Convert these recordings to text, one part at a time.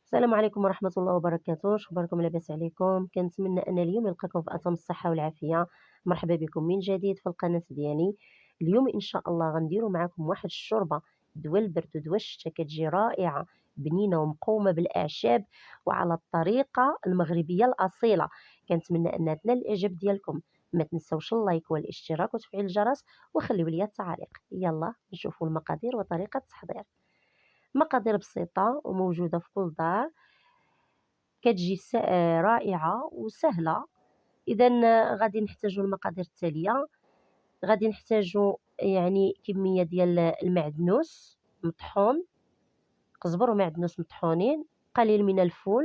السلام عليكم ورحمة الله وبركاته، شخباركم لاباس عليكم؟ كنتمنى أن اليوم نلقاكم في أتم الصحة والعافية. مرحبا بكم من جديد في القناة ديالي. اليوم إن شاء الله غنديروا معكم واحد الشوربة دوا البرد ودوا الشتا كتجي رائعة، بنينة ومقومة بالأعشاب وعلى الطريقة المغربية الأصيلة. كنتمنى أنها تنال الإعجاب ديالكم. ما تنسوش اللايك والاشتراك وتفعيل الجرس وخليو لي التعاليق. يلا نشوفوا المقادير وطريقة التحضير. مقادير بسيطة وموجودة في كل دار، كتجي رائعة وسهلة. إذا غادي نحتاجو المقادير التالية. غادي نحتاجو يعني كمية ديال المعدنوس مطحون، قزبر ومعدنوس مطحونين، قليل من الفول،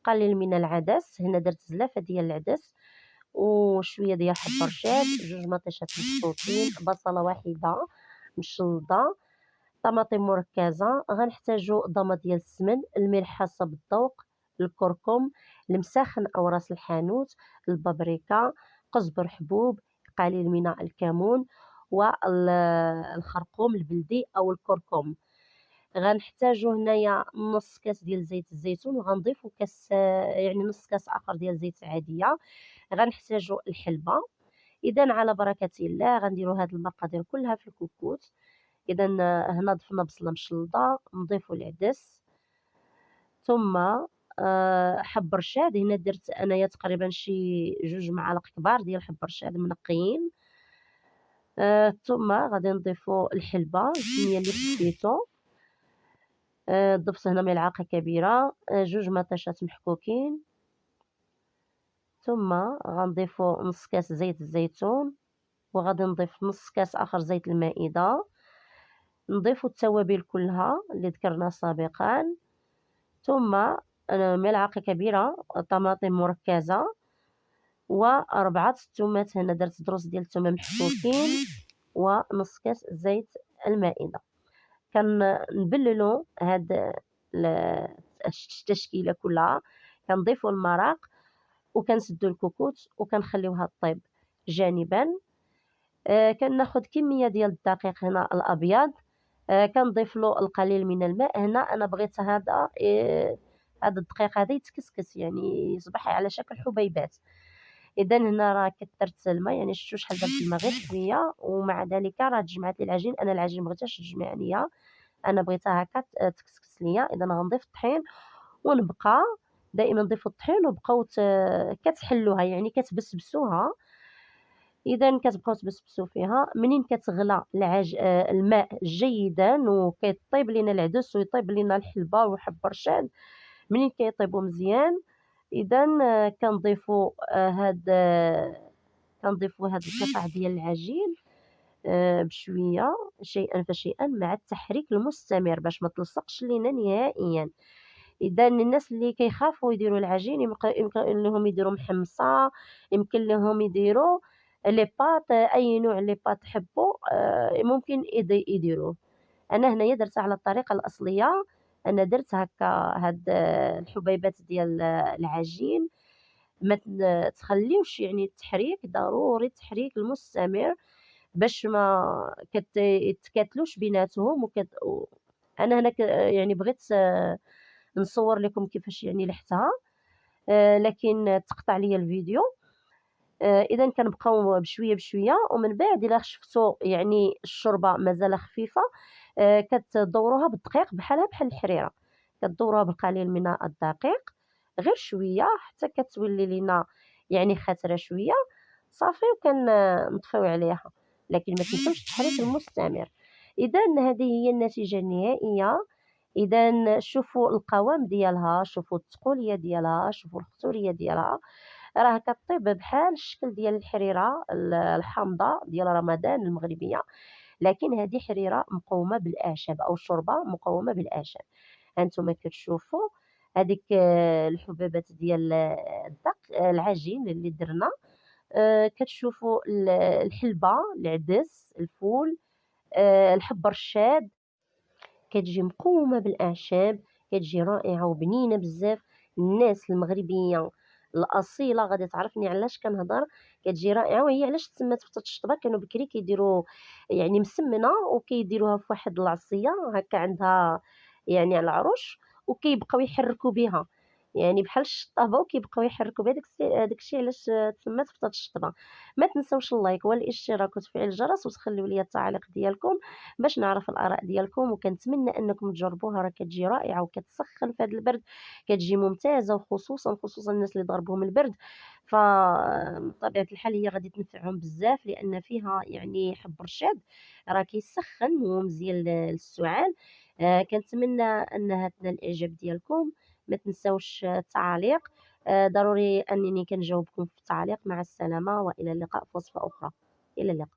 قليل من العدس، هنا درت زلافة ديال العدس، وشوية ديال حب رشاد، جوج مطيشات محطوطين، بصلة واحدة مشلضة، طماطم مركزة. غنحتاجو ضمة ديال السمن، الملح حسب الذوق، الكركم، المساخن أو راس الحانوت، البابريكا، قزبر حبوب، قليل من الكمون، والخرقوم البلدي أو الكركم. غنحتاجو هنايا نص كاس ديال زيت الزيتون، وغنضيفو كاس يعني نص كاس آخر ديال زيت عادية. غنحتاجو الحلبة. إذا على بركة الله غنديرو هاد المقادير كلها في الكوكوت. إذا هنا ضفنا بصلة مشلضة، نضيفو العدس، ثم حب رشاد. هنا درت أنايا تقريبا شي 2 معالق كبار ديال حب رشاد منقيين. ثم غادي نضيفو الحلبة الكمية اللي حبيتو. ضفت هنا ملعقة كبيرة، 2 مطيشات محكوكين، ثم غنضيفو نص كاس زيت الزيتون، وغادي نضيف نص كاس آخر زيت المائدة. نضيفو التوابل كلها اللي ذكرنا سابقا، ثم ملعقة كبيرة طماطم مركزة، و4 الثومات، هنا درت دروس ديال الثومة محكوكين، ونص كاس زيت المائدة. كنبللو هاد التشكيلة كلها، كنضيفو المرق وكنسدو الكوكوت وكنخليوها طيب جانبا. كناخد كمية ديال الدقيق هنا الأبيض، كنضيف له القليل من الماء. هنا أنا بغيت هذا الدقيق هذا يتكسكس، يعني يصبح على شكل حبيبات. إذا هنا راه كثرت الماء، يعني شفتوا شحال درت الماء؟ غير شوية. ومع ذلك راه تجمعت لي العجين، أنا العجين مبغيتهاش تجمع ليا، أنا بغيتها هكا تكسكس ليا. إذا غنضيف الطحين ونبقى دائما نضيفوا الطحين وبقاو كتحلوها، يعني كتبسبسوها. إذا كتبقاو تبسبسوا فيها منين كتغلى الماء جيدا وكيطيب لينا العدس ويطيب لينا الحلبة وحب الرشاد. منين كيطيبوا مزيان، إذا كنضيفوا هاد القطع ديال العجين بشوية، شيئا فشيئا، مع التحريك المستمر باش ما تلصقش لينا نهائيا. إذا الناس اللي كيخافوا يديروا العجين يمكن لهم يديروا محمصة، يمكن لهم يديروا لي بات، أي نوع لي بات تحبوا ممكن يديروه. أنا هنايا درتها على الطريقة الأصلية. أنا درت هكا هاد الحبيبات ديال العجين. ما تخليوش يعني التحريك، ضروري التحريك المستمر باش ما يتكاتلوش بيناتهم أنا هنا يعني بغيت نصور لكم كيفاش يعني لحتها، لكن تقطع ليا الفيديو. إذا كنبقاو بشوية بشوية، ومن بعد إلا شفتوا يعني الشوربة مازال خفيفة، كتدوروها بالدقيق بحالها بحال الحريرة، كدوروها بالقليل من الدقيق غير شوية حتى كتولي لينا يعني خاترة شوية صافي، نطفيو عليها. لكن ما تنسوش التحريك المستمر. إذا هذه هي النتيجة النهائية. إذا شوفوا القوام ديالها، شوفوا الثقولية ديالها، شوفوا الخطورية ديالها، راه كطيب بحال الشكل ديال الحريرة الحامضة ديال رمضان المغربية، لكن هذه حريرة مقومة بالأعشاب أو شوربة مقومة بالأعشاب. هانتوما كتشوفوا هذيك الحبيبات ديال العجين اللي درنا. كتشوفوا الحلبة، العدس، الفول، الحب الرشاد، كتجي مقومة بالأعشاب، كتجي رائعة وبنينة بزاف. الناس المغربية الأصيلة غادي تعرفني علاش كنهضر. كتجي رائعة، وهي علاش تسمات فتة الشطبة. كانوا بكري كيديروا يعني مسمنة وكيديروها في واحد العصية هكا عندها يعني على العروش، وكيبقاو يحركوا بها، يعني بحال الشطابة وكيبقاو يحركوا بها. داك الشيء علاش تسمات فتاة الشطبة. ما تنساوش اللايك والاشتراك وتفعيل الجرس، وتخليو ليا التعاليق ديالكم باش نعرف الآراء ديالكم، وكنتمنى أنكم تجربوها، راه كتجي رائعة وكتسخّن في هاد البرد، كتجي ممتازة، وخصوصًا الناس اللي ضربهم البرد. بطبيعة الحال هي غادي تنفعهم بزاف، لأن فيها يعني حب الرشاد، راه كيسخّن ومزيان للسُّعال. كنتمنى أنها تنال الإعجاب ديالكم. ما تنساوش التعاليق، ضروري أنني كنجاوبكم في التعاليق. مع السلامة وإلى اللقاء في وصفة أخرى. إلى اللقاء.